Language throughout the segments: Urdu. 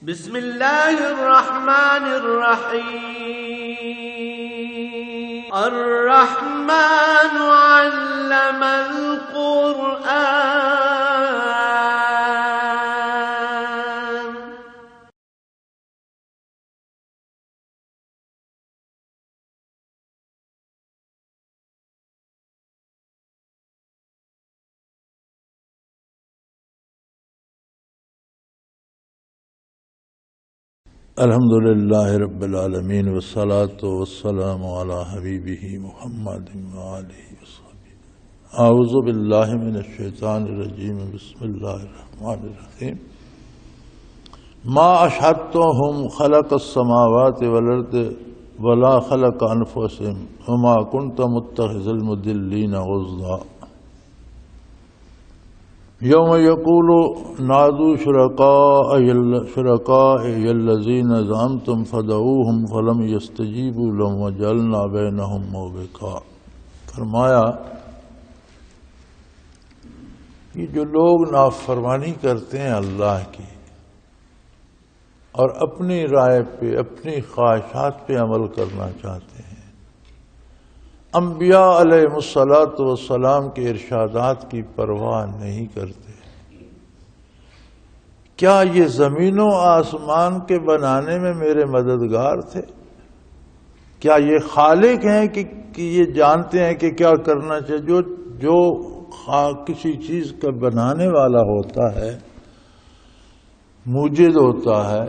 بسم اللہ الرحمن الرحیم الرحمن علم القرآن الحمد للہ رب العالمین والصلاة والسلام علی حبیبہ محمد وآلہ وصحبہ۔ اعوذ باللہ من الشیطان الرجیم، بسم اللہ الرحمن الرحیم۔ ما اشہدتہم خلق السماوات والارض ولا خلق انفسہم وما کنت متخذ المضلین عضدا۔ یوم یقول نادوا شرکائي الذین زعمتم فدعوهم فلم یستجیبوا لهم وجعلنا بینہم موبقا۔ فرمایا کہ جو لوگ نافرمانی کرتے ہیں اللہ کی اور اپنی رائے پہ اپنی خواہشات پہ عمل کرنا چاہتے ہیں، انبیاء علیہ السلام کے ارشادات کی پرواہ نہیں کرتے، کیا یہ زمین و آسمان کے بنانے میں میرے مددگار تھے؟ کیا یہ خالق ہیں کہ یہ جانتے ہیں کہ کیا کرنا چاہیے؟ جو کسی چیز کا بنانے والا ہوتا ہے، موجد ہوتا ہے،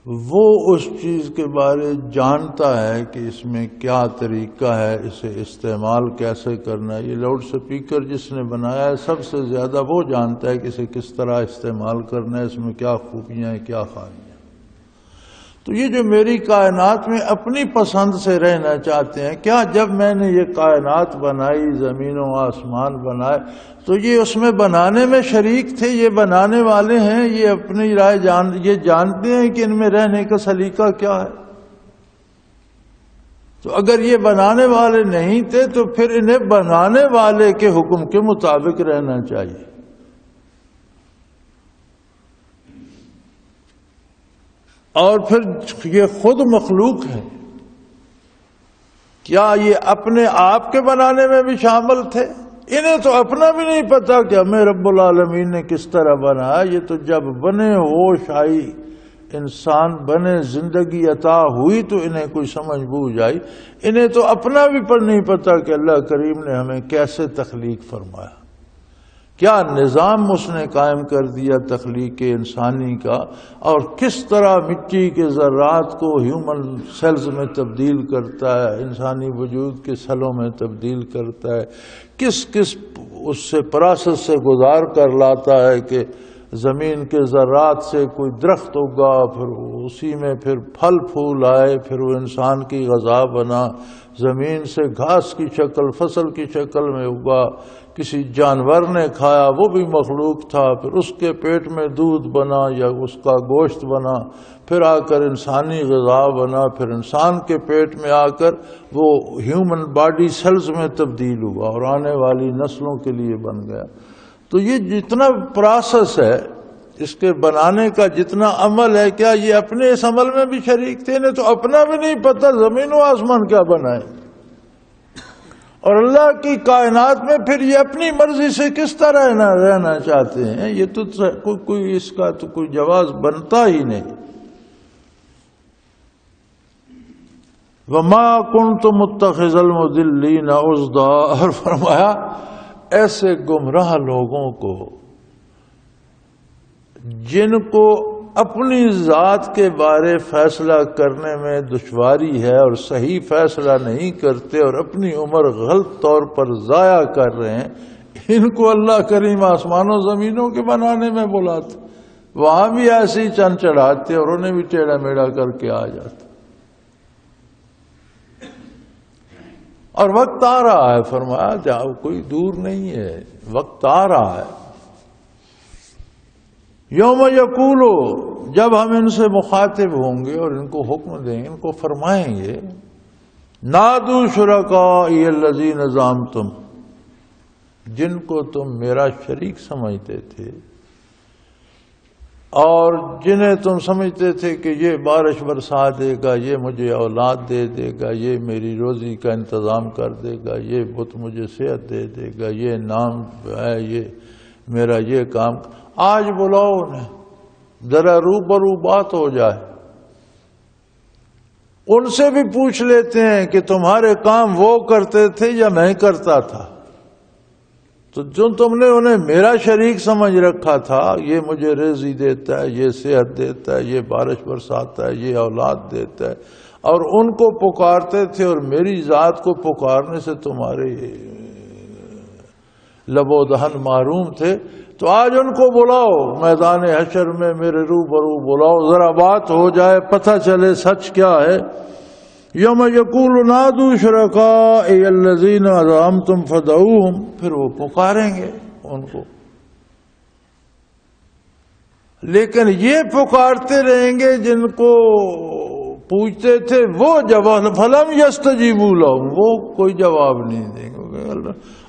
وہ اس چیز کے بارے جانتا ہے کہ اس میں کیا طریقہ ہے، اسے استعمال کیسے کرنا ہے۔ یہ لاؤڈ سپیکر جس نے بنایا ہے سب سے زیادہ وہ جانتا ہے کہ اسے کس طرح استعمال کرنا ہے، اس میں کیا خوبیاں ہیں کیا خامیاں۔ تو یہ جو میری کائنات میں اپنی پسند سے رہنا چاہتے ہیں، کیا جب میں نے یہ کائنات بنائی، زمین و آسمان بنائے، تو یہ اس میں بنانے میں شریک تھے؟ یہ بنانے والے ہیں، یہ اپنی رائے یہ جانتے ہیں کہ ان میں رہنے کا سلیقہ کیا ہے؟ تو اگر یہ بنانے والے نہیں تھے تو پھر انہیں بنانے والے کے حکم کے مطابق رہنا چاہیے۔ اور پھر یہ خود مخلوق ہے، کیا یہ اپنے آپ کے بنانے میں بھی شامل تھے؟ انہیں تو اپنا بھی نہیں پتا کہ ہمیں رب العالمین نے کس طرح بنایا۔ یہ تو جب بنے، ہوش آئی، انسان بنے، زندگی عطا ہوئی تو انہیں کوئی سمجھ بوجھ آئی۔ انہیں تو اپنا بھی نہیں پتا کہ اللہ کریم نے ہمیں کیسے تخلیق فرمایا، کیا نظام اس نے قائم کر دیا تخلیق انسانی کا، اور کس طرح مٹی کے ذرات کو ہیومن سیلز میں تبدیل کرتا ہے، انسانی وجود کے سیلوں میں تبدیل کرتا ہے، کس اس سے پروسیس سے گزار کر لاتا ہے کہ زمین کے ذرات سے کوئی درخت اگا، پھر اسی میں پھر پھل پھول آئے، پھر وہ انسان کی غذا بنا، زمین سے گھاس کی شکل، فصل کی شکل میں اگا، کسی جانور نے کھایا وہ بھی مخلوق تھا، پھر اس کے پیٹ میں دودھ بنا یا اس کا گوشت بنا، پھر آ کر انسانی غذا بنا، پھر انسان کے پیٹ میں آ کر وہ ہیومن باڈی سیلز میں تبدیل ہوا اور آنے والی نسلوں کے لیے بن گیا۔ تو یہ جتنا پروسیس ہے، اس کے بنانے کا جتنا عمل ہے، کیا یہ اپنے اس عمل میں بھی شریک تھے؟ انہیں تو اپنا بھی نہیں پتہ زمین و آسمان کیا بنائے، اور اللہ کی کائنات میں پھر یہ اپنی مرضی سے کس طرح رہنا چاہتے ہیں؟ یہ تو کوئی اس کا تو کوئی جواز بنتا ہی نہیں۔ وَمَا كُنْتُ مُتَّخِذَ الْمُضِلِّينَ عُضْدًا، اور فرمایا ایسے گمراہ لوگوں کو جن کو اپنی ذات کے بارے فیصلہ کرنے میں دشواری ہے اور صحیح فیصلہ نہیں کرتے اور اپنی عمر غلط طور پر ضائع کر رہے ہیں، ان کو اللہ کریم آسمانوں زمینوں کے بنانے میں بلاتے، وہاں بھی ایسے ہی چند چڑھاتے اور انہیں بھی ٹیڑھا میڑھا کر کے آ جاتے۔ اور وقت آ رہا ہے، فرمایا جاؤ، کوئی دور نہیں ہے، وقت آ رہا ہے۔ یوم یقولو، جب ہم ان سے مخاطب ہوں گے اور ان کو حکم دیں گے، ان کو فرمائیں گے، نادوا شرکائی الذین زعمتم، جن کو تم میرا شریک سمجھتے تھے، اور جنہیں تم سمجھتے تھے کہ یہ بارش برسا دے گا، یہ مجھے اولاد دے دے گا، یہ میری روزی کا انتظام کر دے گا، یہ بت مجھے صحت دے دے گا، یہ نام ہے، یہ میرا یہ کام، آج بلاؤ انہیں، ذرا روبرو بات ہو جائے، ان سے بھی پوچھ لیتے ہیں کہ تمہارے کام وہ کرتے تھے یا میں کرتا تھا؟ تو جو تم نے انہیں میرا شریک سمجھ رکھا تھا، یہ مجھے رزق دیتا ہے، یہ صحت دیتا ہے، یہ بارش برساتا ہے، یہ اولاد دیتا ہے، اور ان کو پکارتے تھے اور میری ذات کو پکارنے سے تمہارے لب و دہن محروم تھے، تو آج ان کو بلاؤ میدان حشر میں، میرے روبرو بلاؤ، ذرا بات ہو جائے، پتہ چلے سچ کیا ہے۔ یوم یقول نادوا شرکائی الذین زعمتم فدعوہم، پھر وہ پکاریں گے ان کو، لیکن یہ پکارتے رہیں گے جن کو پوچھتے تھے، وہ جواب فلم یستجیبوا لہم، وہ کوئی جواب نہیں دیں گے۔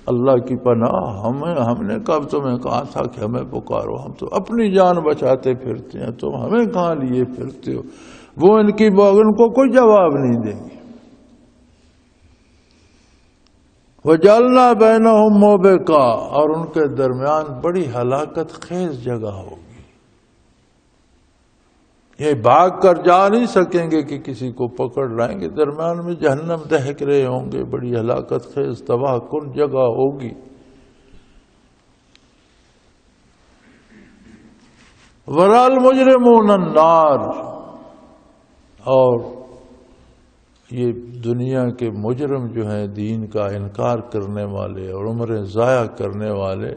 اللہ کی پناہ، ہم نے کب تمہیں کہا تھا کہ ہمیں پکارو، ہم تو اپنی جان بچاتے پھرتے ہیں، تم ہمیں کہاں لیے پھرتے ہو؟ وہ ان کو کوئی جواب نہیں دیں گے۔ وَجَعَلْنَا بَيْنَهُمْ مَوْبِقًا، اور ان کے درمیان بڑی ہلاکت خیز جگہ ہوگی، یہ بھاگ کر جا نہیں سکیں گے کہ کسی کو پکڑ لائیں گے، درمیان میں جہنم دہک رہے ہوں گے، بڑی ہلاکت خیز تباہ کن جگہ ہوگی۔ وَرَأَى الْمُجْرِمُونَ النَّارَ، اور یہ دنیا کے مجرم جو ہیں، دین کا انکار کرنے والے اور عمریں ضائع کرنے والے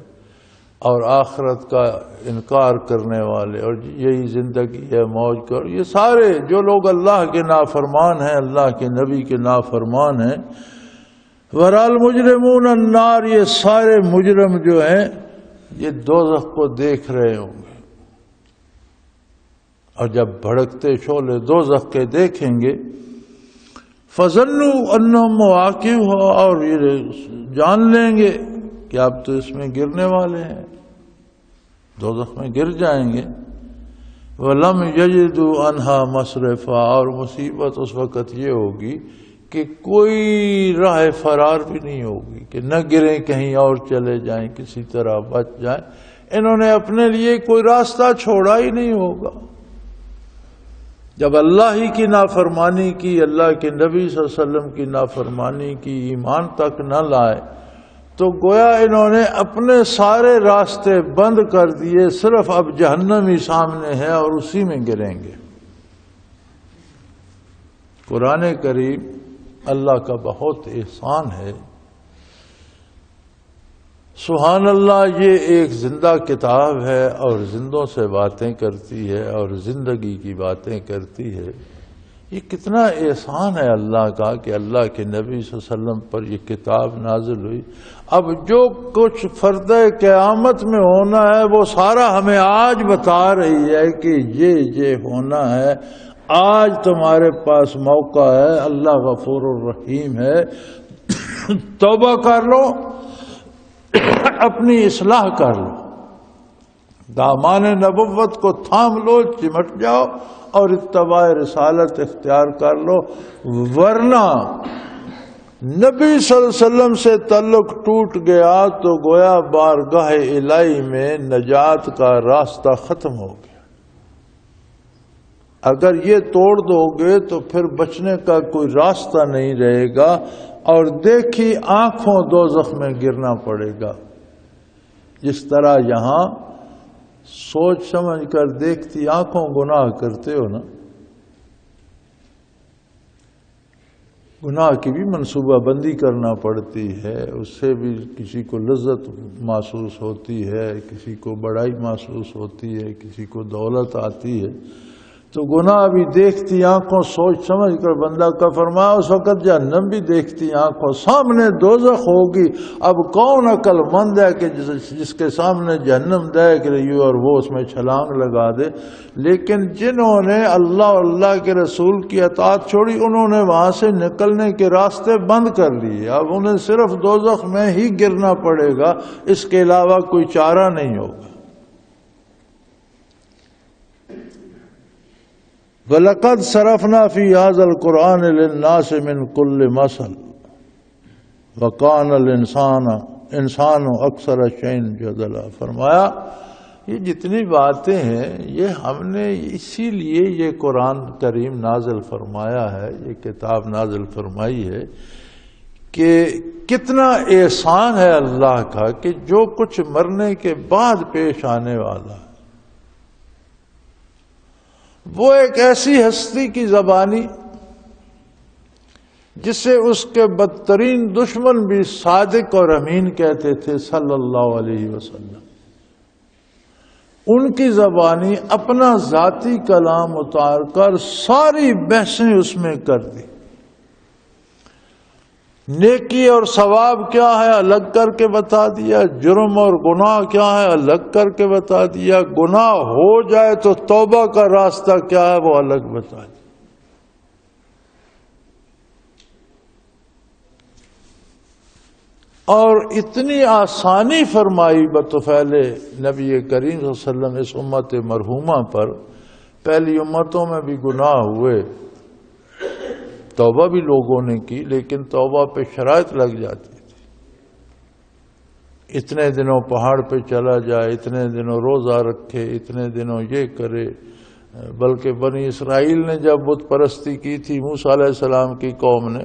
اور آخرت کا انکار کرنے والے، اور یہی زندگی ہے موج کر، یہ سارے جو لوگ اللہ کے نافرمان ہیں، اللہ کے نبی کے نافرمان ہیں، وَرَأَى الْمُجْرِمُونَ النَّارَ، یہ سارے مجرم جو ہیں یہ دوزخ کو دیکھ رہے ہوں گے، اور جب بھڑکتے شعلے دوزخ کے دیکھیں گے، فَظَنُّوا أَنَّهُمْ مُوَاقِعُوهَا، اور یہ جان لیں گے کہ اب تو اس میں گرنے والے ہیں، دوزخ میں گر جائیں گے۔ وَلَمْ يَجِدُوا عَنْهَا مَصْرِفًا، اور مصیبت اس وقت یہ ہوگی کہ کوئی راہ فرار بھی نہیں ہوگی کہ نہ گریں، کہیں اور چلے جائیں، کسی طرح بچ جائیں، انہوں نے اپنے لیے کوئی راستہ چھوڑا ہی نہیں ہوگا۔ جب اللہ ہی کی نافرمانی کی، اللہ کے نبی صلی اللہ علیہ وسلم کی نافرمانی کی، ایمان تک نہ لائے، تو گویا انہوں نے اپنے سارے راستے بند کر دیے، صرف اب جہنم ہی سامنے ہے اور اسی میں گریں گے۔ قرآن کریم اللہ کا بہت احسان ہے، سبحان اللہ، یہ ایک زندہ کتاب ہے اور زندوں سے باتیں کرتی ہے اور زندگی کی باتیں کرتی ہے۔ یہ کتنا احسان ہے اللہ کا کہ اللہ کے نبی صلی اللہ علیہ وسلم پر یہ کتاب نازل ہوئی۔ اب جو کچھ فرد قیامت میں ہونا ہے وہ سارا ہمیں آج بتا رہی ہے کہ یہ ہونا ہے، آج تمہارے پاس موقع ہے، اللہ غفور الرحیم ہے، توبہ کر لو، اپنی اصلاح کر لو، دامان نبوت کو تھام لو، چمٹ جاؤ اور اتباع رسالت اختیار کر لو، ورنہ نبی صلی اللہ علیہ وسلم سے تعلق ٹوٹ گیا تو گویا بارگاہ الہی میں نجات کا راستہ ختم ہو گیا۔ اگر یہ توڑ دو گے تو پھر بچنے کا کوئی راستہ نہیں رہے گا، اور دیکھی آنکھوں دوزخ میں گرنا پڑے گا، جس طرح یہاں سوچ سمجھ کر دیکھتی آنکھوں گناہ کرتے ہو نا، گناہ کی بھی منصوبہ بندی کرنا پڑتی ہے، اس سے بھی کسی کو لذت محسوس ہوتی ہے، کسی کو بڑائی محسوس ہوتی ہے، کسی کو دولت آتی ہے، تو گناہ بھی دیکھتی آنکھوں سوچ سمجھ کر بندہ کا فرمایا، اس وقت جہنم بھی دیکھتی آنکھوں، سامنے دوزخ ہوگی، اب کون عقل مند ہے کہ جس کے سامنے جہنم دیکھ رہی ہو اور وہ اس میں چھلانگ لگا دے؟ لیکن جنہوں نے اللہ اور اللہ کے رسول کی اطاعت چھوڑی، انہوں نے وہاں سے نکلنے کے راستے بند کر لیے، اب انہیں صرف دوزخ میں ہی گرنا پڑے گا، اس کے علاوہ کوئی چارہ نہیں ہوگا۔ وَلَقَدْ صَرَفْنَا فِي هَذَا الْقُرْآنِ لِلنَّاسِ مِنْ كُلِّ مَثَلٍ وَكَانَ الْإِنسَانُ أَكْثَرَ شَيْءٍ جَدَلًا۔ فرمایا یہ جتنی باتیں ہیں یہ ہم نے اسی لیے یہ قرآن کریم نازل فرمایا ہے، یہ کتاب نازل فرمائی ہے کہ کتنا احسان ہے اللہ کا کہ جو کچھ مرنے کے بعد پیش آنے والا ہے وہ ایک ایسی ہستی کی زبانی جسے اس کے بدترین دشمن بھی صادق اور امین کہتے تھے صلی اللہ علیہ وسلم، ان کی زبانی اپنا ذاتی کلام اتار کر ساری بحثیں اس میں کر دی، نیکی اور ثواب کیا ہے الگ کر کے بتا دیا، جرم اور گناہ کیا ہے الگ کر کے بتا دیا، گناہ ہو جائے تو توبہ کا راستہ کیا ہے وہ الگ بتا دیا۔ اور اتنی آسانی فرمائی بطفیل نبی کریم صلی اللہ علیہ وسلم اس امت مرحومہ پر، پہلی امتوں میں بھی گناہ ہوئے، توبہ بھی لوگوں نے کی لیکن توبہ پہ شرائط لگ جاتی تھی، اتنے دنوں پہاڑ پہ چلا جائے، اتنے دنوں روزہ رکھے، اتنے دنوں یہ کرے۔ بلکہ بنی اسرائیل نے جب بت پرستی کی تھی موسیٰ علیہ السلام کی قوم نے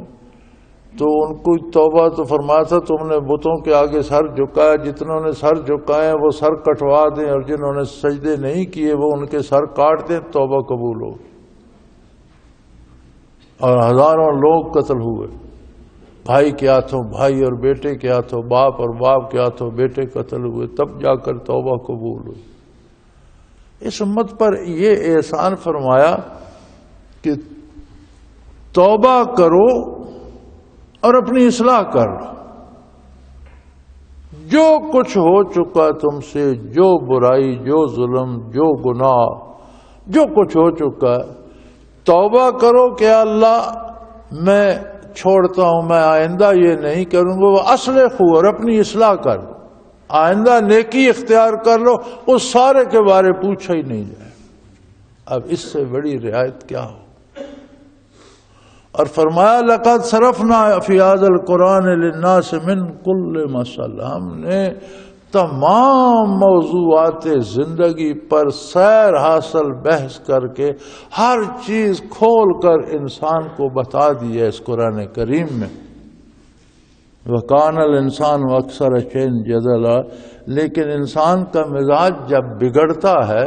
تو ان کو توبہ تو فرمایا تھا تم نے بتوں کے آگے سر جھکایا، جتنوں نے سر جھکائے وہ سر کٹوا دیں اور جنہوں نے سجدے نہیں کیے وہ ان کے سر کاٹ دیں، توبہ قبول ہو۔ اور ہزاروں لوگ قتل ہوئے، بھائی کے ہاتھوں بھائی اور بیٹے کے ہاتھوں باپ اور باپ کے ہاتھوں بیٹے قتل ہوئے، تب جا کر توبہ قبول ہوئی۔ اس امت پر یہ احسان فرمایا کہ توبہ کرو اور اپنی اصلاح کر لو، جو کچھ ہو چکا تم سے، جو برائی، جو ظلم، جو گناہ، جو کچھ ہو چکا ہے، توبہ کرو کہ اللہ میں چھوڑتا ہوں، میں آئندہ یہ نہیں کروں گا، وہ اصلح اور اپنی اصلاح کر لو، آئندہ نیکی اختیار کر لو، اس سارے کے بارے پوچھا ہی نہیں جائے۔ اب اس سے بڑی رعایت کیا ہو؟ اور فرمایا لقد صرفنا فی ھذا القرآن للناس من کل مثل، ہم نے تمام موضوعات زندگی پر سیر حاصل بحث کر کے ہر چیز کھول کر انسان کو بتا دی ہے اس قرآن کریم میں۔ وَكَانَ الْإِنسَانُ أَكْثَرَ شَيْءٍ جَدَلًا، لیکن انسان کا مزاج جب بگڑتا ہے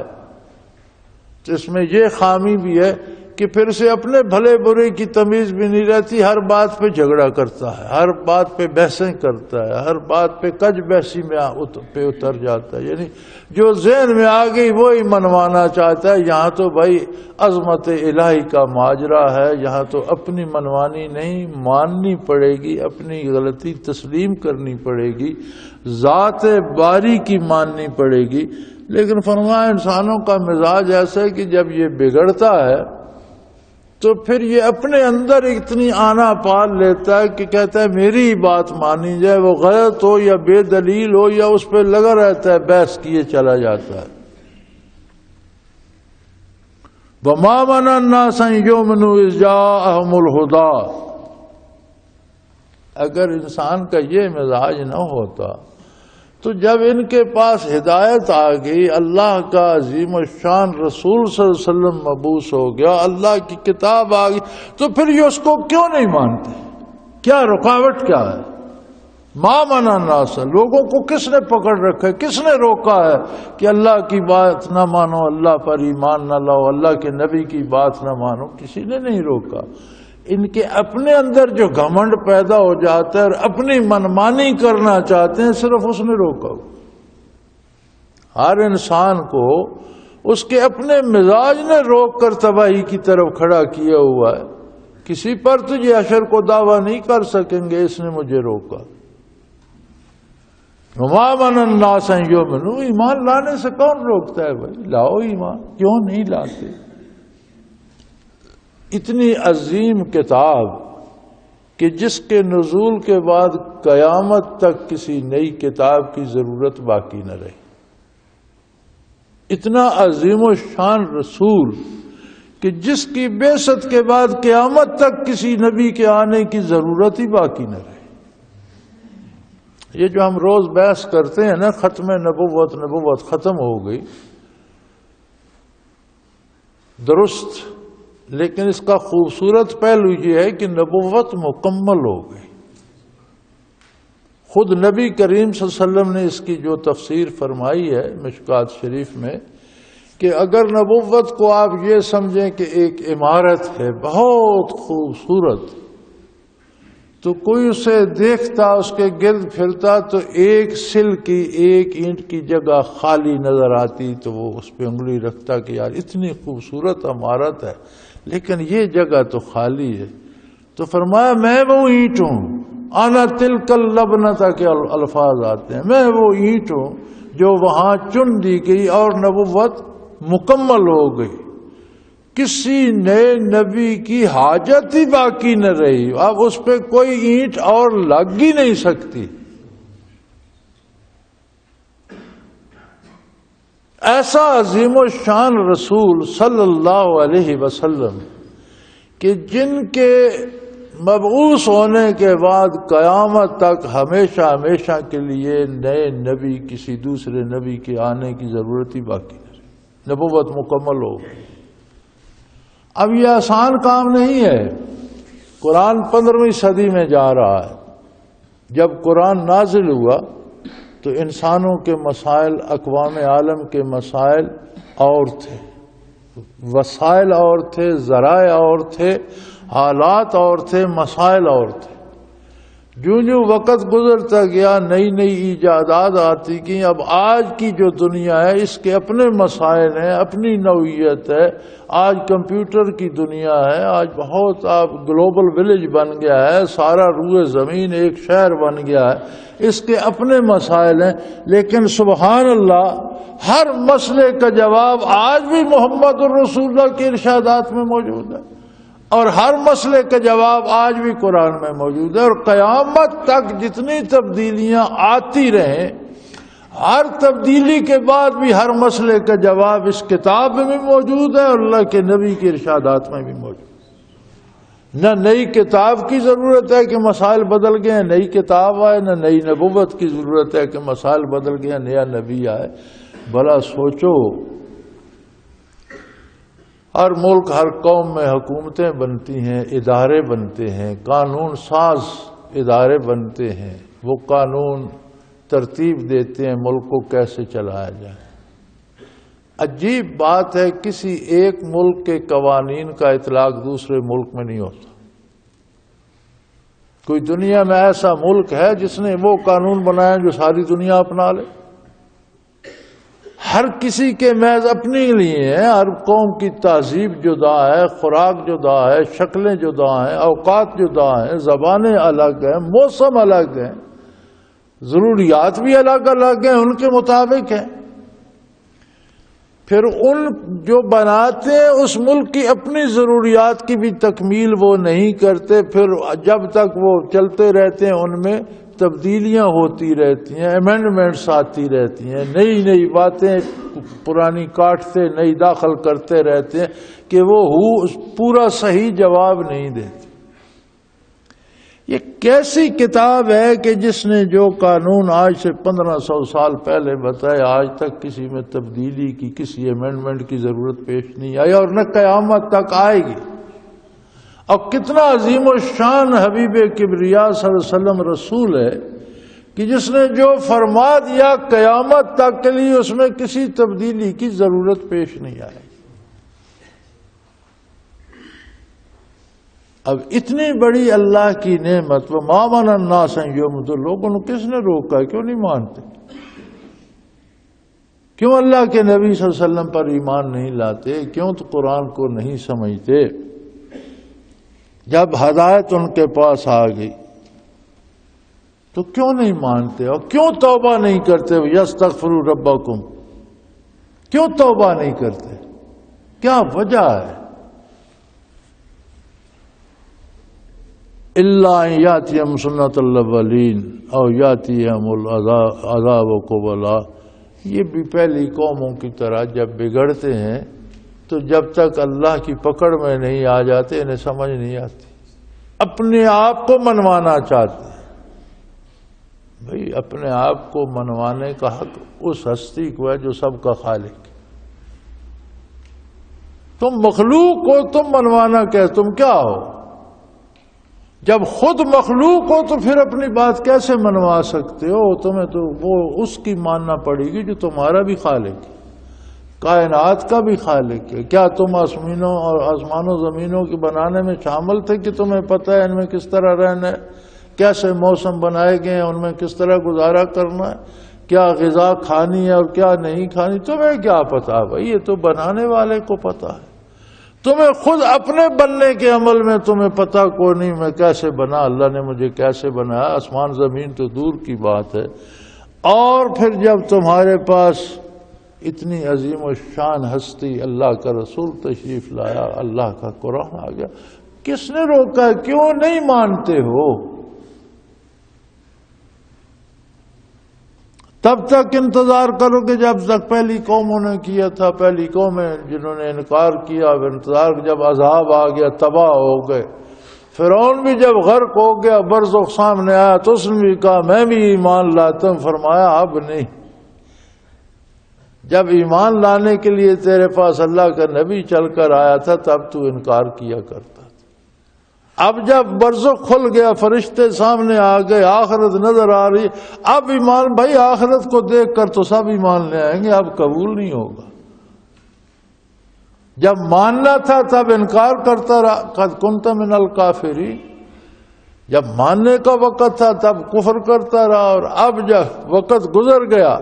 تو اس میں یہ خامی بھی ہے کہ پھر سے اپنے بھلے برے کی تمیز بھی نہیں رہتی، ہر بات پہ جھگڑا کرتا ہے، ہر بات پہ بحثیں کرتا ہے، ہر بات پہ کج بحثی میں اتر جاتا ہے، یعنی جو ذہن میں آ گئی وہی منوانا چاہتا ہے۔ یہاں تو بھائی عظمت الہی کا ماجرا ہے، یہاں تو اپنی منوانی نہیں ماننی پڑے گی، اپنی غلطی تسلیم کرنی پڑے گی، ذات باری کی ماننی پڑے گی۔ لیکن فرمایا انسانوں کا مزاج ایسا ہے کہ جب یہ بگڑتا ہے تو پھر یہ اپنے اندر اتنی آنا پال لیتا ہے کہ کہتا ہے میری ہی بات مانی جائے، وہ غلط ہو یا بے دلیل ہو یا اس پہ لگا رہتا ہے، بحث کیے چلا جاتا ہے۔ وَمَا مَنَعَ النَّاسَ أَن يُؤْمِنُوا إِذْ جَاءَهُمُ الْهُدَىٰ، اگر انسان کا یہ مزاج نہ ہوتا تو جب ان کے پاس ہدایت آ گئی، اللہ کا عظیم الشان رسول صلی اللہ علیہ وسلم مبعوث ہو گیا، اللہ کی کتاب آ گئی، تو پھر یہ اس کو کیوں نہیں مانتے؟ کیا رکاوٹ کیا ہے؟ ما منع الناس، لوگوں کو کس نے پکڑ رکھا ہے، کس نے روکا ہے کہ اللہ کی بات نہ مانو، اللہ پر ایمان نہ لاؤ، اللہ کے نبی کی بات نہ مانو؟ کسی نے نہیں روکا۔ ان کے اپنے اندر جو گھمنڈ پیدا ہو جاتا ہے اور اپنی منمانی کرنا چاہتے ہیں، صرف اس نے روکا۔ ہر انسان کو اس کے اپنے مزاج نے روک کر تباہی کی طرف کھڑا کیا ہوا ہے۔ کسی پر تو یہ حشر کو دعویٰ نہیں کر سکیں گے اس نے مجھے روکا۔ وَمَا مَنَعَ النَّاسَ أَن يُؤْمِنُوا، ایمان لانے سے کون روکتا ہے بھائی؟ لاؤ ایمان، کیوں نہیں لاتے؟ اتنی عظیم کتاب کہ جس کے نزول کے بعد قیامت تک کسی نئی کتاب کی ضرورت باقی نہ رہی، اتنا عظیم و شان رسول کہ جس کی بعثت کے بعد قیامت تک کسی نبی کے آنے کی ضرورت ہی باقی نہ رہے۔ یہ جو ہم روز بحث کرتے ہیں نا، ختم نبوت، نبوت ختم ہو گئی، درست، لیکن اس کا خوبصورت پہلو یہ ہے کہ نبوت مکمل ہو گئی۔ خود نبی کریم صلی اللہ علیہ وسلم نے اس کی جو تفسیر فرمائی ہے مشکات شریف میں، کہ اگر نبوت کو آپ یہ سمجھیں کہ ایک عمارت ہے بہت خوبصورت، تو کوئی اسے دیکھتا، اس کے گرد پھرتا تو ایک سل کی، ایک اینٹ کی جگہ خالی نظر آتی، تو وہ اس پہ انگلی رکھتا کہ یار اتنی خوبصورت عمارت ہے لیکن یہ جگہ تو خالی ہے۔ تو فرمایا میں وہ اینٹ ہوں، آنا تلک اللبنہ کے الفاظ آتے ہیں، میں وہ اینٹ ہوں جو وہاں چن دی گئی اور نبوت مکمل ہو گئی، کسی نئے نبی کی حاجت ہی باقی نہ رہی، اب اس پہ کوئی اینٹ اور لگ ہی نہیں سکتی۔ ایسا عظیم الشان رسول صلی اللہ علیہ وسلم کہ جن کے مبعوث ہونے کے بعد قیامت تک ہمیشہ ہمیشہ کے لیے نئے نبی، کسی دوسرے نبی کے آنے کی ضرورت ہی باقی نہ رہی، نبوت مکمل ہو گئی۔ اب یہ آسان کام نہیں ہے۔ قرآن 15ویں صدی میں جا رہا ہے۔ جب قرآن نازل ہوا تو انسانوں کے مسائل، اقوام عالم کے مسائل اور تھے، وسائل اور تھے، ذرائع اور تھے، حالات اور تھے، مسائل اور تھے۔ جو وقت گزرتا گیا نئی نئی ایجادات آتی گئیں۔ اب آج کی جو دنیا ہے اس کے اپنے مسائل ہیں، اپنی نوعیت ہے۔ آج کمپیوٹر کی دنیا ہے، آج بہت گلوبل ولیج بن گیا ہے، سارا روئے زمین ایک شہر بن گیا ہے، اس کے اپنے مسائل ہیں۔ لیکن سبحان اللہ، ہر مسئلے کا جواب آج بھی محمد الرسول اللہ کے ارشادات میں موجود ہے، اور ہر مسئلے کا جواب آج بھی قرآن میں موجود ہے۔ اور قیامت تک جتنی تبدیلیاں آتی رہیں، ہر تبدیلی کے بعد بھی ہر مسئلے کا جواب اس کتاب میں بھی موجود ہے اور اللہ کے نبی کے ارشادات میں بھی موجود ہے۔ نہ نئی کتاب کی ضرورت ہے کہ مسائل بدل گئے ہیں، نئی کتاب آئے، نہ نئی نبوت کی ضرورت ہے کہ مسائل بدل گئے ہیں، نیا نبی آئے۔ بھلا سوچو، ہر ملک، ہر قوم میں حکومتیں بنتی ہیں، ادارے بنتے ہیں، قانون ساز ادارے بنتے ہیں، وہ قانون ترتیب دیتے ہیں ملک کو کیسے چلایا جائے۔ عجیب بات ہے، کسی ایک ملک کے قوانین کا اطلاق دوسرے ملک میں نہیں ہوتا۔ کوئی دنیا میں ایسا ملک ہے جس نے وہ قانون بنایا جو ساری دنیا اپنا لے؟ ہر کسی کے محض اپنے لیے ہیں۔ ہر قوم کی تہذیب جدا ہے، خوراک جدا ہے، شکلیں جدا ہیں، اوقات جدا ہیں، زبانیں الگ ہیں، موسم الگ ہیں، ضروریات بھی الگ الگ ہیں، ان کے مطابق ہیں۔ پھر ان جو بناتے ہیں اس ملک کی اپنی ضروریات کی بھی تکمیل وہ نہیں کرتے، پھر جب تک وہ چلتے رہتے ہیں ان میں تبدیلیاں ہوتی رہتی ہیں، امینڈمنٹس آتی رہتی ہیں، نئی نئی باتیں پرانی کاٹتے نئی داخل کرتے رہتے ہیں کہ وہ پورا صحیح جواب نہیں دیتے۔ یہ کیسی کتاب ہے کہ جس نے جو قانون آج سے 1500 سال پہلے بتایا، آج تک کسی میں تبدیلی کی، کسی امینڈمنٹ کی ضرورت پیش نہیں آئی اور نہ قیامت تک آئے گی۔ اور کتنا عظیم الشان حبیب کبریا صلی اللہ علیہ وسلم رسول ہے کہ جس نے جو فرما دیا قیامت تک کے لیے اس میں کسی تبدیلی کی ضرورت پیش نہیں آئے۔ اب اتنی بڑی اللہ کی نعمت، وہ مامن الناس یومد، لوگوں نے کس نے روکا؟ کیوں نہیں مانتے؟ کیوں اللہ کے نبی صلی اللہ علیہ وسلم پر ایمان نہیں لاتے؟ کیوں تو قرآن کو نہیں سمجھتے؟ جب ہدایت ان کے پاس آ گئی تو کیوں نہیں مانتے؟ اور کیوں توبہ نہیں کرتے؟ یستغفروا ربکم، کیوں توبہ نہیں کرتے؟ کیا وجہ ہے؟ الا ان یاتیہم سنت الاولین او یاتیہم العذاب قبلا۔ یہ بھی پہلی قوموں کی طرح جب بگڑتے ہیں تو جب تک اللہ کی پکڑ میں نہیں آ جاتے انہیں سمجھ نہیں آتی. اپنے آپ کو منوانا چاہتے ہیں. بھئی اپنے آپ کو منوانے کا حق اس ہستی کو ہے جو سب کا خالق ہے. تم مخلوق ہو، تم منوانا کیا؟ تم کیا ہو؟ جب خود مخلوق ہو تو پھر اپنی بات کیسے منوا سکتے ہو؟ تمہیں تو وہ اس کی ماننا پڑے گی جو تمہارا بھی خالق ہے، کائنات کا بھی خالق ہے. کیا تم آسمان و زمینوں کے بنانے میں شامل تھے کہ تمہیں پتہ ہے ان میں کس طرح رہنا ہے، کیسے موسم بنائے گئے ہیں، ان میں کس طرح گزارا کرنا ہے، کیا غذا کھانی ہے اور کیا نہیں کھانی؟ تمہیں کیا پتا بھائی؟ یہ تو بنانے والے کو پتا ہے. تمہیں خود اپنے بننے کے عمل میں تمہیں پتا کو نہیں میں کیسے بنا، اللہ نے مجھے کیسے بنایا. آسمان زمین تو دور کی بات ہے. اور پھر جب تمہارے پاس اتنی عظیم و شان ہستی اللہ کا رسول تشریف لایا، اللہ کا قرآن آ گیا، کس نے روکا؟ کیوں نہیں مانتے ہو؟ تب تک انتظار کرو کہ جب تک پہلی قوموں نے کیا تھا، پہلی قومیں جنہوں نے انکار کیا، انتظار جب عذاب آ گیا تباہ ہو گئے. فرعون بھی جب غرق ہو گیا، برزخ سامنے آیا تو اس نے بھی کہا میں بھی ایمان لاتا ہوں. فرمایا اب نہیں. جب ایمان لانے کے لیے تیرے پاس اللہ کا نبی چل کر آیا تھا تب تو انکار کیا کرتا تھا. اب جب برزخ کھل گیا، فرشتے سامنے آ گئے، آخرت نظر آ رہی، اب ایمان. بھائی آخرت کو دیکھ کر تو سب ایمان لے آئیں گے، اب قبول نہیں ہوگا. جب ماننا تھا تب انکار کرتا رہا. قد کنت من الکافرین. جب ماننے کا وقت تھا تب کفر کرتا رہا، اور اب جب وقت گزر گیا،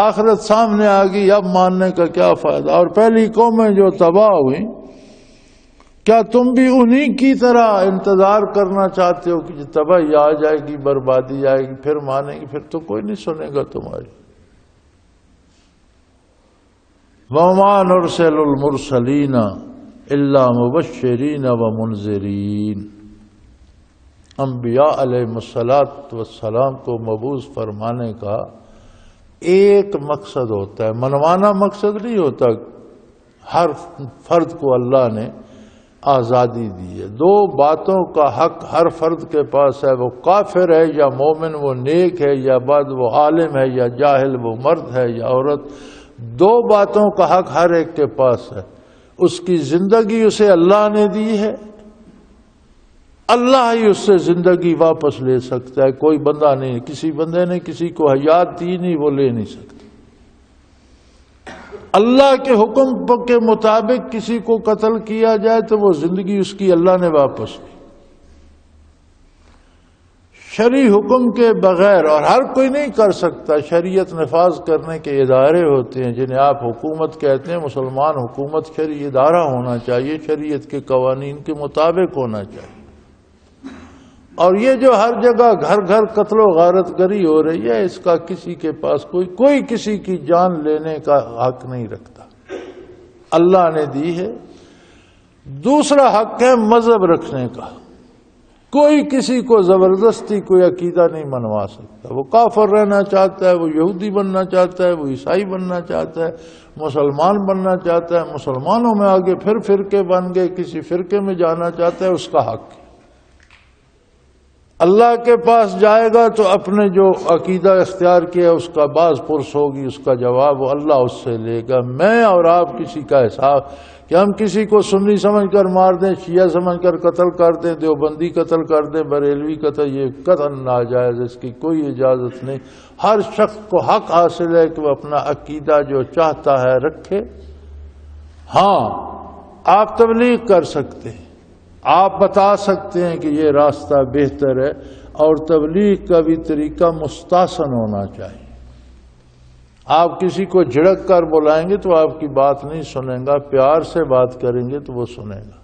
آخرت سامنے آ گئی، اب ماننے کا کیا فائدہ؟ اور پہلی قومیں جو تباہ ہوئیں، کیا تم بھی انہی کی طرح انتظار کرنا چاہتے ہو کہ تباہی آ جائے گی، بربادی آئے گی پھر مانیں گے؟ پھر تو کوئی نہیں سنے گا تمہاری. وَمَا نُرْسِلُ الْمُرْسَلِينَ إِلَّا مُبَشِّرِينَ وَمُنذِرِينَ. انبیاء علیہ السلام کو مبعوث فرمانے کا ایک مقصد ہوتا ہے، منوانا مقصد نہیں ہوتا. ہر فرد کو اللہ نے آزادی دی ہے. دو باتوں کا حق ہر فرد کے پاس ہے، وہ کافر ہے یا مومن، وہ نیک ہے یا بد، وہ عالم ہے یا جاہل، وہ مرد ہے یا عورت. دو باتوں کا حق ہر ایک کے پاس ہے. اس کی زندگی اسے اللہ نے دی ہے، اللہ ہی اس سے زندگی واپس لے سکتا ہے. کوئی بندہ نہیں، کسی بندے نے کسی کو حیات دی نہیں، وہ لے نہیں سکتا. اللہ کے حکم کے مطابق کسی کو قتل کیا جائے تو وہ زندگی اس کی اللہ نے واپس لی. شرعی حکم کے بغیر، اور ہر کوئی نہیں کر سکتا. شریعت نفاذ کرنے کے ادارے ہوتے ہیں جنہیں آپ حکومت کہتے ہیں. مسلمان حکومت شرعی ادارہ ہونا چاہیے، شریعت کے قوانین کے مطابق ہونا چاہیے. اور یہ جو ہر جگہ گھر گھر قتل و غارت گری ہو رہی ہے، اس کا کسی کے پاس کوئی کسی کی جان لینے کا حق نہیں رکھتا. اللہ نے دی ہے. دوسرا حق ہے مذہب رکھنے کا. کوئی کسی کو زبردستی کوئی عقیدہ نہیں منوا سکتا. وہ کافر رہنا چاہتا ہے، وہ یہودی بننا چاہتا ہے، وہ عیسائی بننا چاہتا ہے، مسلمان بننا چاہتا ہے، مسلمانوں میں آگے پھر فرقے بن گئے، کسی فرقے میں جانا چاہتا ہے، اس کا حق ہے. اللہ کے پاس جائے گا تو اپنے جو عقیدہ اختیار کیا اس کا باز پرس ہوگی، اس کا جواب وہ اللہ اس سے لے گا. میں اور آپ کسی کا حساب کہ ہم کسی کو سنی سمجھ کر مار دیں، شیعہ سمجھ کر قتل کر دیں، دیوبندی قتل کر دیں، بریلوی قتل، یہ قطعاً ناجائز، اس کی کوئی اجازت نہیں. ہر شخص کو حق حاصل ہے کہ وہ اپنا عقیدہ جو چاہتا ہے رکھے. ہاں آپ تبلیغ کر سکتے ہیں، آپ بتا سکتے ہیں کہ یہ راستہ بہتر ہے، اور تبلیغ کا بھی طریقہ مستحسن ہونا چاہیے. آپ کسی کو جھڑک کر بلائیں گے تو آپ کی بات نہیں سنیں گا، پیار سے بات کریں گے تو وہ سنے گا.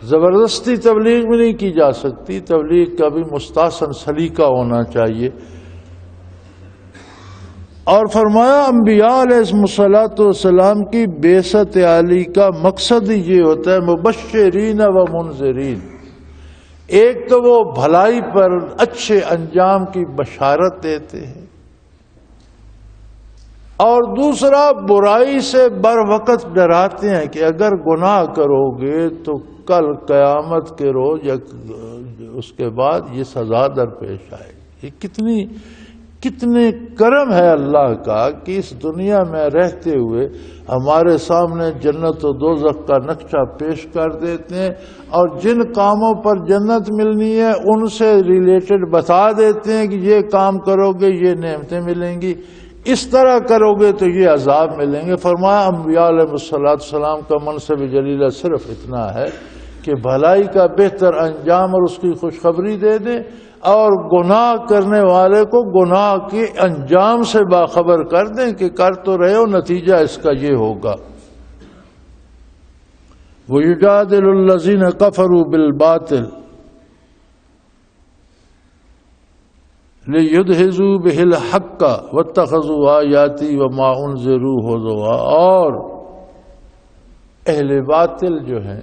زبردستی تبلیغ بھی نہیں کی جا سکتی. تبلیغ کا بھی مستحسن سلیقہ ہونا چاہیے. اور فرمایا انبیاء علیہ السلام کی بعثت عالی کا مقصد ہی یہ ہوتا ہے مبشرین و منذرین. ایک تو وہ بھلائی پر اچھے انجام کی بشارت دیتے ہیں، اور دوسرا برائی سے بر وقت ڈراتے ہیں کہ اگر گناہ کرو گے تو کل قیامت کے روز یا اس کے بعد یہ سزا درپیش آئے. یہ کتنے کرم ہے اللہ کا کہ اس دنیا میں رہتے ہوئے ہمارے سامنے جنت و دوزخ کا نقشہ پیش کر دیتے ہیں اور جن کاموں پر جنت ملنی ہے ان سے ریلیٹڈ بتا دیتے ہیں کہ یہ کام کرو گے یہ نعمتیں ملیں گی، اس طرح کرو گے تو یہ عذاب ملیں گے. فرمایا انبیاء علیہ السلام کا منصب جلیلہ صرف اتنا ہے کہ بھلائی کا بہتر انجام اور اس کی خوشخبری دے دیں اور گناہ کرنے والے کو گناہ کے انجام سے باخبر کر دیں کہ کر تو رہے ہو، نتیجہ اس کا یہ ہوگا. وَيُجَادِلُ الَّذِينَ كَفَرُوا بِالْبَاطِلِ لِيُدْحِضُوا بِهِ الْحَقَّ وَاتَّخَذُوا آيَاتِي وَمَا أُنذِرُوا هُزُوًا. اور اہل باطل جو ہیں،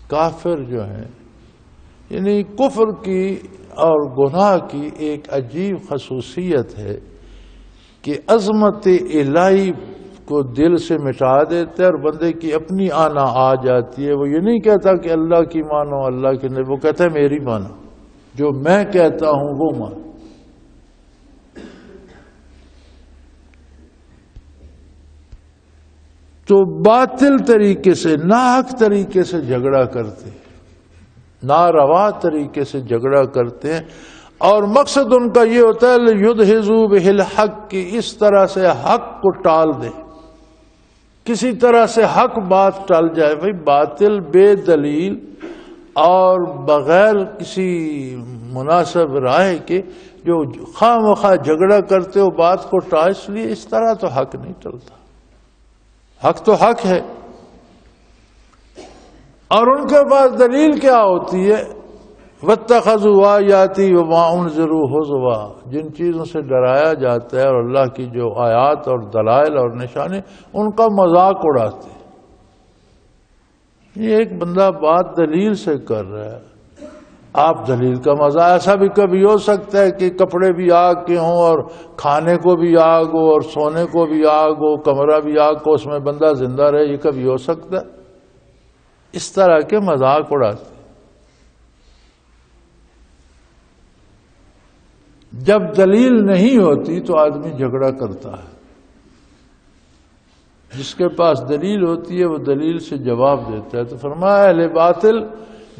کافر جو ہیں، یعنی کفر کی اور گناہ کی ایک عجیب خصوصیت ہے کہ عظمت الہی کو دل سے مٹا دیتے اور بندے کی اپنی آنا آ جاتی ہے. وہ یہ نہیں کہتا کہ اللہ کی مانو، اللہ کی نہیں، وہ کہتا ہے میری مانو، جو میں کہتا ہوں وہ مانو. تو باطل طریقے سے، ناحق طریقے سے جھگڑا کرتے ہیں، ناروا طریقے سے جھگڑا کرتے ہیں اور مقصد ان کا یہ ہوتا ہے لِيُدْحِضُوا بِهِ الْحَقِّ، کہ اس طرح سے حق کو ٹال دے، کسی طرح سے حق بات ٹل جائے. بھئی باطل بے دلیل اور بغیر کسی مناسب رائے کے جو خواہ مخواہ جھگڑا کرتے ہو بات کو ٹال، اس لیے اس طرح تو حق نہیں ٹلتا. حق تو حق ہے. اور ان کے پاس دلیل کیا ہوتی ہے؟ وَاتَّخَذُوا آيَاتِي وَمَا أُنذِرُوا هُزُوًا. جن چیزوں سے ڈرایا جاتا ہے اور اللہ کی جو آیات اور دلائل اور نشانے، ان کا مذاق اڑاتے. یہ ایک بندہ بات دلیل سے کر رہا ہے، آپ دلیل کا مزہ. ایسا بھی کبھی ہو سکتا ہے کہ کپڑے بھی آگ کے ہوں اور کھانے کو بھی آگ ہو اور سونے کو بھی آگ ہو، کمرہ بھی آگ کو، اس میں بندہ زندہ رہے. یہ کبھی ہو سکتا ہے؟ اس طرح کے مذاق اڑاتے. جب دلیل نہیں ہوتی تو آدمی جھگڑا کرتا ہے. جس کے پاس دلیل ہوتی ہے وہ دلیل سے جواب دیتا ہے. تو فرمایا اہل باطل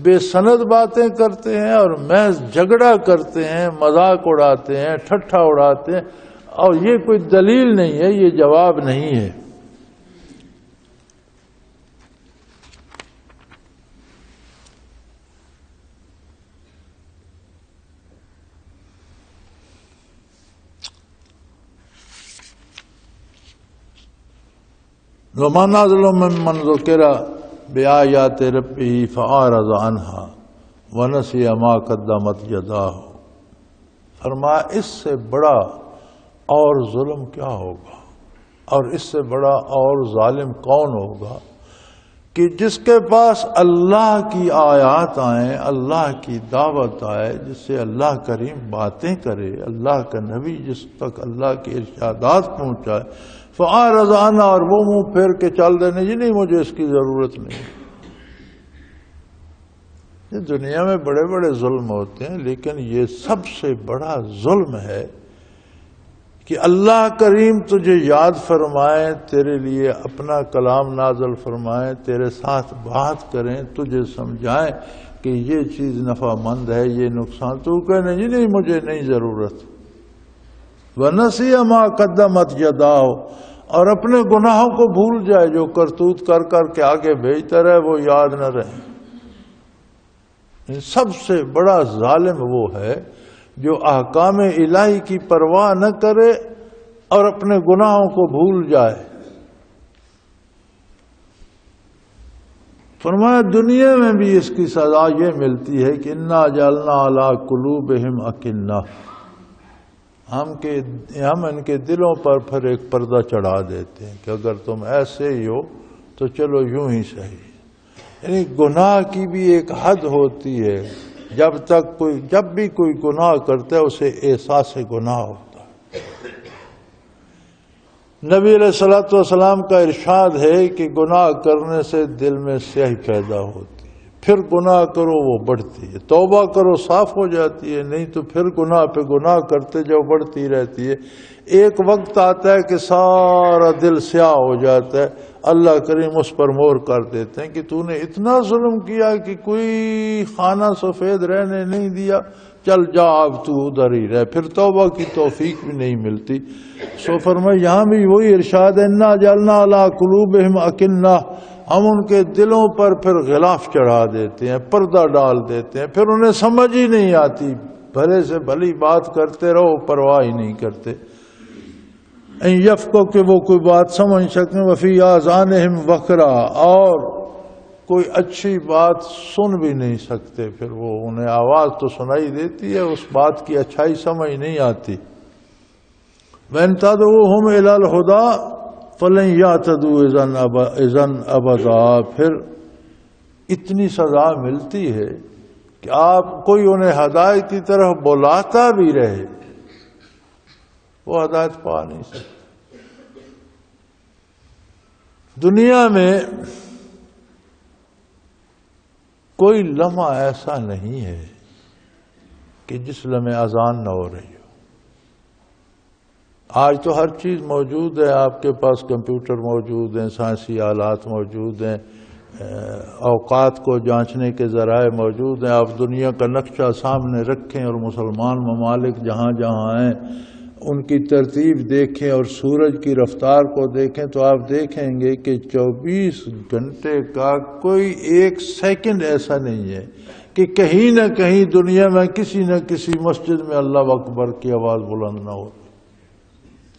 بے سند باتیں کرتے ہیں اور محض جھگڑا کرتے ہیں، مذاق اڑاتے ہیں، ٹھٹھا اڑاتے ہیں، اور یہ کوئی دلیل نہیں ہے، یہ جواب نہیں ہے. وَمَنْ أَظْلَمُ مِمَّنْ ذُكِرَ بِآيَاتِ رَبِّهِ فَأَعْرَضَ عَنْهَا وَنَسِيَ مَا قَدَّمَتْ يَدَاهُ. فرمایا اس سے بڑا اور ظلم کیا ہوگا اور اس سے بڑا اور ظالم کون ہوگا کہ جس کے پاس اللہ کی آیات آئیں، اللہ کی دعوت آئے، جس سے اللہ کریم باتیں کرے، اللہ کا نبی جس تک اللہ کے ارشادات پہنچائے، فَأَعْرَضَ عَنْهَا، اور وہ منہ پھیر کے چل دینے، جی نہیں مجھے اس کی ضرورت نہیں. یہ دنیا میں بڑے بڑے ظلم ہوتے ہیں، لیکن یہ سب سے بڑا ظلم ہے کہ اللہ کریم تجھے یاد فرمائے، تیرے لیے اپنا کلام نازل فرمائے، تیرے ساتھ بات کریں، تجھے سمجھائیں کہ یہ چیز نفع مند ہے، یہ نقصان، تو کہنے جی نہیں مجھے نہیں ضرورت. وَنَسِيَ مَا قَدَّمَتْ يَدَاهُ، اور اپنے گناہوں کو بھول جائے، جو کرتوت کر کر کے آگے بھیجتا رہے وہ یاد نہ رہے. سب سے بڑا ظالم وہ ہے جو احکام الہی کی پرواہ نہ کرے اور اپنے گناہوں کو بھول جائے. فرمایا دنیا میں بھی اس کی سزا یہ ملتی ہے کہ اِنَّا جَعَلْنَا عَلَىٰ قُلُوبِهِمْ أَكِنَّةً، ہم ان کے دلوں پر پھر ایک پردہ چڑھا دیتے ہیں کہ اگر تم ایسے ہی ہو تو چلو یوں ہی صحیح. یعنی گناہ کی بھی ایک حد ہوتی ہے. جب بھی کوئی گناہ کرتا ہے اسے احساس گناہ ہوتا ہے. نبی علیہ الصلوۃ والسلام کا ارشاد ہے کہ گناہ کرنے سے دل میں سیاہی پیدا ہوتی ہے، پھر گناہ کرو وہ بڑھتی ہے، توبہ کرو صاف ہو جاتی ہے، نہیں تو پھر گناہ پہ گناہ کرتے جو بڑھتی رہتی ہے۔ ایک وقت آتا ہے کہ سارا دل سیاہ ہو جاتا ہے، اللہ کریم اس پر مہر کر دیتے ہیں کہ تو نے اتنا ظلم کیا کہ کوئی خانہ سفید رہنے نہیں دیا، چل جا اب تو ادھر ہی رہ، پھر توبہ کی توفیق بھی نہیں ملتی۔ سو فرمائے یہاں بھی وہی ارشاد ہے، انا جعلنا علی قلوبہم اکنہ، ہم ان کے دلوں پر پھر غلاف چڑھا دیتے ہیں، پردہ ڈال دیتے ہیں، پھر انہیں سمجھ ہی نہیں آتی، بھلے سے بھلی بات کرتے رہو پرواہ ہی نہیں کرتے۔ این یفقہوا کہ وہ کوئی بات سمجھ سکیں، وفی آذانہم وقرا، اور کوئی اچھی بات سن بھی نہیں سکتے، پھر وہ انہیں آواز تو سنائی دیتی ہے، اس بات کی اچھائی سمجھ نہیں آتی۔ وَإِن تَدْعُوهُمْ إِلَى الْهُدَىٰ فَلَن يَهْتَدُوا إِذًا أَبَدًا، پھر اتنی سزا ملتی ہے کہ آپ کوئی انہیں ہدایت کی طرف بلاتا بھی رہے، وہ ہدایت پا نہیں سکتے۔ دنیا میں کوئی لمحہ ایسا نہیں ہے کہ جس لمحے اذان نہ ہو رہی ہو۔ آج تو ہر چیز موجود ہے، آپ کے پاس کمپیوٹر موجود ہیں، سائنسی آلات موجود ہیں، اوقات کو جانچنے کے ذرائع موجود ہیں۔ آپ دنیا کا نقشہ سامنے رکھیں اور مسلمان ممالک جہاں جہاں ہیں ان کی ترتیب دیکھیں اور سورج کی رفتار کو دیکھیں تو آپ دیکھیں گے کہ 24 گھنٹے کا کوئی ایک سیکنڈ ایسا نہیں ہے کہ کہیں نہ کہیں دنیا میں کسی نہ کسی مسجد میں اللہ اکبر کی آواز بلند نہ ہو۔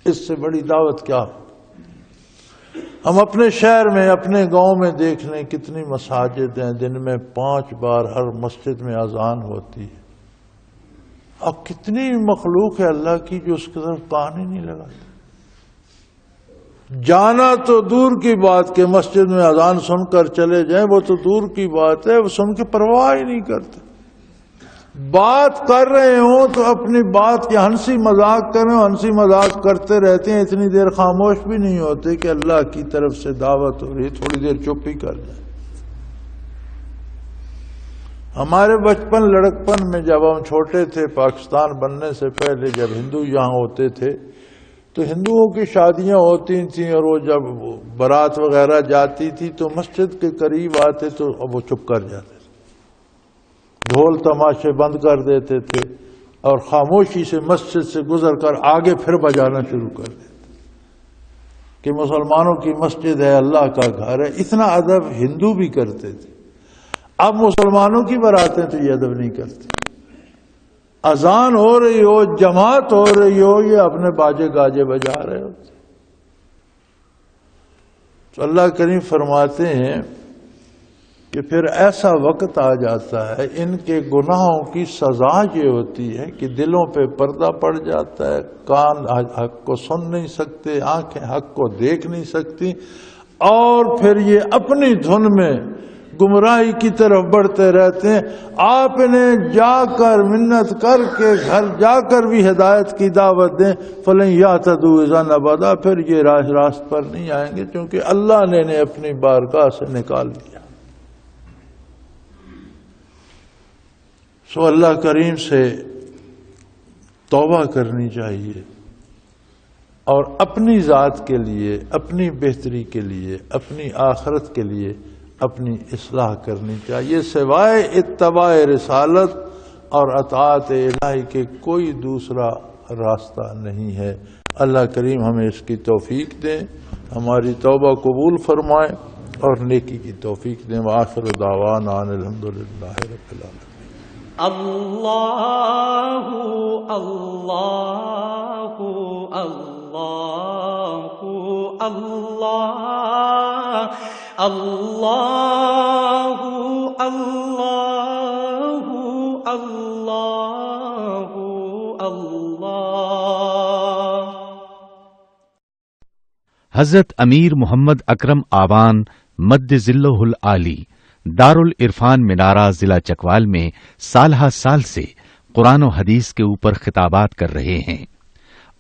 اس سے بڑی دعوت کیا؟ ہم اپنے شہر میں، اپنے گاؤں میں دیکھ لیں کتنی مساجد ہیں، دن میں 5 بار ہر مسجد میں اذان ہوتی ہے، اور کتنی مخلوق ہے اللہ کی جو اس کی طرف کان ہی نہیں لگاتی۔ جانا تو دور کی بات کہ مسجد میں اذان سن کر چلے جائیں، وہ تو دور کی بات ہے، وہ سن کے پرواہ ہی نہیں کرتے۔ بات کر رہے ہوں تو اپنی بات کی ہنسی مذاق کریں، ہنسی مذاق کرتے رہتے ہیں، اتنی دیر خاموش بھی نہیں ہوتے کہ اللہ کی طرف سے دعوت ہو رہی، تھوڑی دیر چپ ہی کر جائیں۔ ہمارے بچپن لڑکپن میں جب ہم چھوٹے تھے، پاکستان بننے سے پہلے جب ہندو یہاں ہوتے تھے تو ہندوؤں کی شادیاں ہوتی تھیں، اور وہ جب بارات وغیرہ جاتی تھی تو مسجد کے قریب آتے تو وہ چپ کر جاتے تھے، ڈھول تماشے بند کر دیتے تھے اور خاموشی سے مسجد سے گزر کر آگے پھر بجانا شروع کر دیتے کہ مسلمانوں کی مسجد ہے، اللہ کا گھر ہے۔ اتنا ادب ہندو بھی کرتے تھے۔ اب مسلمانوں کی براتیں تو یہ ادب نہیں کرتے، اذان ہو رہی ہو، جماعت ہو رہی ہو، یہ اپنے باجے گاجے بجا رہے ہوتے۔ تو اللہ کریم فرماتے ہیں کہ پھر ایسا وقت آ جاتا ہے، ان کے گناہوں کی سزا یہ ہوتی ہے کہ دلوں پہ پردہ پڑ جاتا ہے، کان حق کو سن نہیں سکتے، آنکھیں حق کو دیکھ نہیں سکتی، اور پھر یہ اپنی دھن میں گمراہی کی طرف بڑھتے رہتے ہیں۔ آپ انہیں جا کر منت کر کے گھر جا کر بھی ہدایت کی دعوت دیں، فلن یہتدوا اذا ابدا، پھر یہ راست پر نہیں آئیں گے، کیونکہ اللہ نے انہیں اپنی بارگاہ سے نکال دیا۔ سو اللہ کریم سے توبہ کرنی چاہیے، اور اپنی ذات کے لیے، اپنی بہتری کے لیے، اپنی آخرت کے لیے اپنی اصلاح کرنی چاہیے، سوائے اتباع رسالت اور اطاعت الہی کے کوئی دوسرا راستہ نہیں ہے۔ اللہ کریم ہمیں اس کی توفیق دیں، ہماری توبہ قبول فرمائیں اور نیکی کی توفیق دیں۔ وآخر دعوانا ان الحمدللہ رب العالمین۔ اللہ اللہ اللہ اللہ اللہ اللہ اللہ اللہ۔ حضرت امیر محمد اکرم آوان مد ذلہ العالی دارالعرفان منارہ ضلع چکوال میں سالہ سال سے قرآن و حدیث کے اوپر خطابات کر رہے ہیں،